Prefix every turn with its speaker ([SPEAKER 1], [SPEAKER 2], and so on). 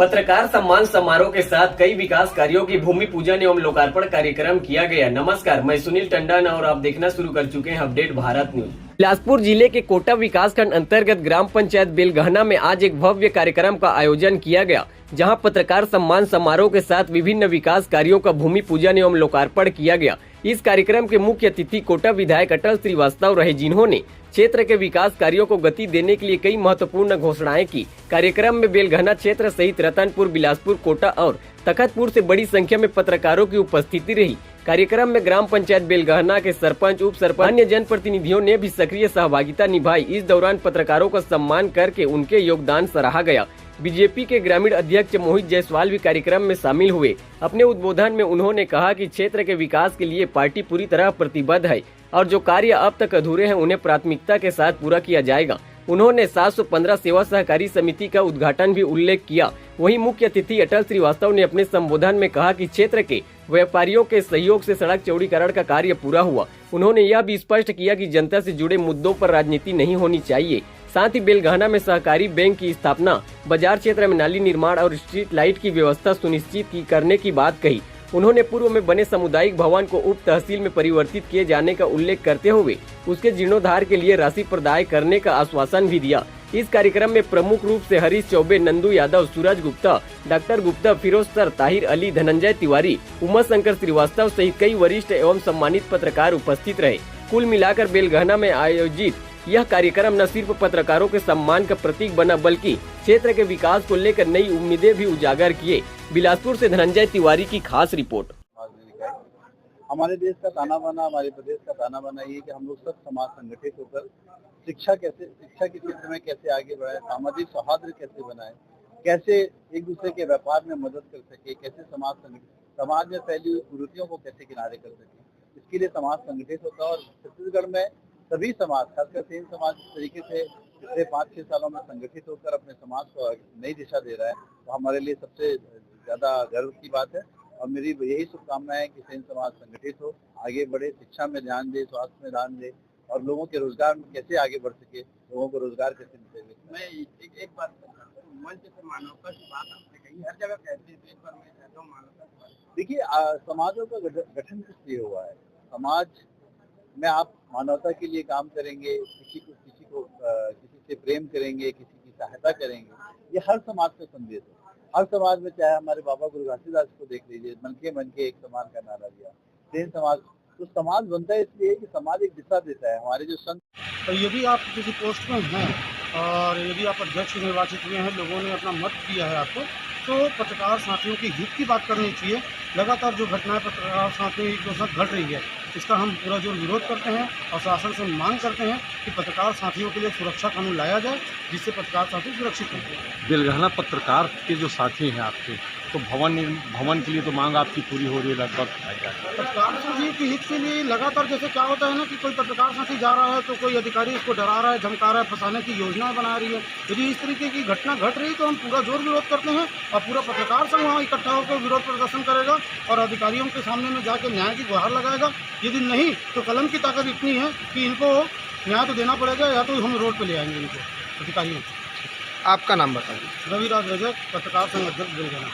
[SPEAKER 1] पत्रकार सम्मान समारोह के साथ कई विकास कार्यों की भूमि पूजन एवं लोकार्पण कार्यक्रम किया गया। नमस्कार, मैं सुनील टंडन और आप देखना शुरू कर चुके हैं अपडेट भारत न्यूज। बिलासपुर जिले के कोटा विकासखंड अंतर्गत ग्राम पंचायत बेलगहना में आज एक भव्य कार्यक्रम का आयोजन किया गया, जहां पत्रकार सम्मान समारोह के साथ विभिन्न विकास कार्यों का भूमि पूजन एवं लोकार्पण किया गया। इस कार्यक्रम के मुख्य अतिथि कोटा विधायक अटल श्रीवास्तव रहे, जिन्होंने क्षेत्र के विकास कार्यों को गति देने के लिए कई महत्वपूर्ण घोषणाएं की। कार्यक्रम में बेलगहना क्षेत्र सहित रतनपुर, बिलासपुर, कोटा और तखतपुर से बड़ी संख्या में पत्रकारों की उपस्थिति रही। कार्यक्रम में ग्राम पंचायत बेलगहना के सरपंच, उप सरपंच, अन्य जनप्रतिनिधियों ने भी सक्रिय सहभागिता निभाई। इस दौरान पत्रकारों का सम्मान करके उनके योगदान सराहा गया। बीजेपी के ग्रामीण अध्यक्ष मोहित जायसवाल भी कार्यक्रम में शामिल हुए। अपने उद्बोधन में उन्होंने कहा कि क्षेत्र के विकास के लिए पार्टी पूरी तरह प्रतिबद्ध है और जो कार्य अब तक अधूरे हैं उन्हें प्राथमिकता के साथ पूरा किया जाएगा। उन्होंने 715 सेवा सहकारी समिति का उद्घाटन भी उल्लेख किया। वहीं मुख्य अतिथि अटल श्रीवास्तव ने अपने संबोधन में कहा कि क्षेत्र के व्यापारियों के सहयोग से सड़क चौड़ीकरण का कार्य पूरा हुआ। उन्होंने यह भी स्पष्ट किया कि जनता से जुड़े मुद्दों पर राजनीति नहीं होनी चाहिए। साथ ही बेलगहना में सहकारी बैंक की स्थापना, बाजार क्षेत्र में नाली निर्माण और स्ट्रीट लाइट की व्यवस्था सुनिश्चित करने की बात कही। उन्होंने पूर्व में बने सामुदायिक भवन को उप तहसील में परिवर्तित किए जाने का उल्लेख करते हुए उसके जीर्णोद्धार के लिए राशि प्रदाय करने का आश्वासन भी दिया। इस कार्यक्रम में प्रमुख रूप से हरीश चौबे, नंदू यादव, सूरज गुप्ता, डॉक्टर गुप्ता, फिरोज सर, ताहिर अली, धनंजय तिवारी, उमा शंकर श्रीवास्तव सहित कई वरिष्ठ एवं सम्मानित पत्रकार उपस्थित रहे। कुल मिलाकर बेलगहना में आयोजित यह कार्यक्रम न सिर्फ पत्रकारों के सम्मान का प्रतीक बना, बल्कि क्षेत्र के विकास को लेकर नई उम्मीदें भी उजागर किए। बिलासपुर से धनंजय तिवारी की खास रिपोर्ट।
[SPEAKER 2] हमारे देश का ताना बाना, हमारे प्रदेश का ताना बाना ये कि हम लोग सब समाज संगठित होकर शिक्षा के क्षेत्र में कैसे आगे बढ़ाए, सामाजिक सौहार्द कैसे बनाए, कैसे एक दूसरे के व्यापार में मदद कर सके, कैसे समाज में फैली हुई कुरीतियों को कैसे किनारे कर सके, इसके लिए समाज संगठित होता है। और छत्तीसगढ़ में सभी समाज, खासकर सेन समाज इस तरीके से पिछले 5-6 सालों में संगठित होकर अपने समाज को नई दिशा दे रहा है, तो हमारे लिए सबसे ज्यादा गर्व की बात है। और मेरी यही शुभकामना है कि सेन समाज संगठित हो, आगे बढ़े, शिक्षा में ध्यान दे, स्वास्थ्य में ध्यान दे और लोगों के रोजगार में कैसे आगे बढ़ सके, लोगों को रोजगार कैसे मिलेगा।
[SPEAKER 3] मैं एक बात मंच पे मानवता की बात आपने कही, हर जगह कहते हैं, देश भर में कहता हूँ मानवता की बात।
[SPEAKER 2] देखिए, समाजों का गठन किस लिए हुआ है? समाज में आप मानवता के लिए काम करेंगे, किसी से प्रेम करेंगे, किसी की सहायता करेंगे, ये हर समाज का संदेश है। हर समाज में, चाहे हमारे बाबा गुरु घासीदास को देख लीजिए, मन के एक समान का नारा दिया। सेन समाज, तो समाज बनता है इसलिए कि समाज एक दिशा देता है। हमारे जो संत,
[SPEAKER 4] तो यदि आप किसी पोस्ट में हैं और यदि आप अध्यक्ष निर्वाचित हुए हैं, लोगों ने अपना मत दिया है आपको, तो पत्रकार साथियों की हित की बात करनी चाहिए। लगातार जो घटनाएं पत्रकार साथियों के साथ घट रही है, इसका हम पूरा जोर विरोध करते हैं और शासन से मांग करते हैं कि पत्रकार साथियों के लिए सुरक्षा कानून लाया जाए, जिससे पत्रकार साथी सुरक्षित हों।
[SPEAKER 5] बेलगहना पत्रकार के जो साथी हैं आपके, तो भवन के लिए तो मांग आपकी पूरी हो रही है लगभग।
[SPEAKER 4] पत्रकार साथी के हित के लिए लगातार, जैसे क्या होता है ना कि कोई पत्रकार साथी जा रहा है तो कोई अधिकारी इसको डरा रहा है, धमका रहा है, फंसाने की योजनाएं बना रही है। यदि इस तरीके की घटना घट रही तो हम पूरा जोर विरोध करते हैं और पूरा पत्रकार संघ वहाँ इकट्ठा होकर विरोध प्रदर्शन करेगा और अधिकारियों के सामने में जाकर न्याय की गुहार लगाएगा। यदि नहीं तो कलम की ताकत इतनी है कि इनको न्याय तो देना पड़ेगा, या तो हम रोड पे ले आएंगे इनको अधिकारियों।
[SPEAKER 6] आपका नाम बताइए।
[SPEAKER 4] रविराज रजक, पत्रकार संघ अध्यक्ष बेलगहना।